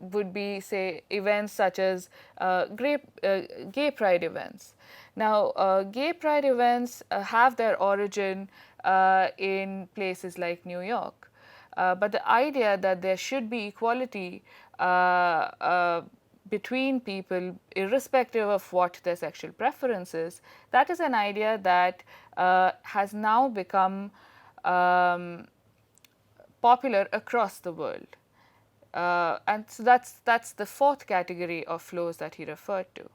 would be, say, events such as gay pride events. Now, gay pride events have their origin in places like New York. But the idea that there should be equality between people, irrespective of what their sexual preference is, that is an idea that has now become popular across the world. And so that's the fourth category of flows that he referred to.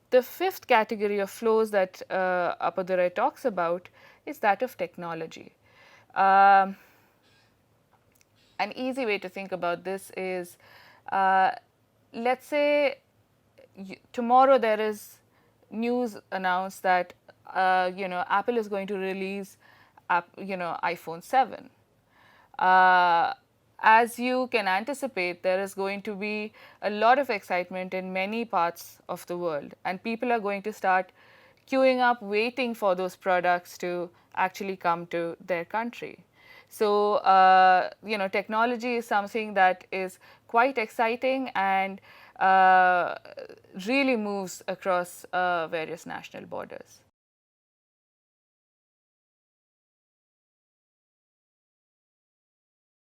The fifth category of flows that Appadurai talks about is that of technology. An easy way to think about this is, let's say tomorrow there is news announced that Apple is going to release iPhone 7. As you can anticipate, there is going to be a lot of excitement in many parts of the world, and people are going to start queuing up, waiting for those products to actually come to their country. So, technology is something that is quite exciting and really moves across various national borders.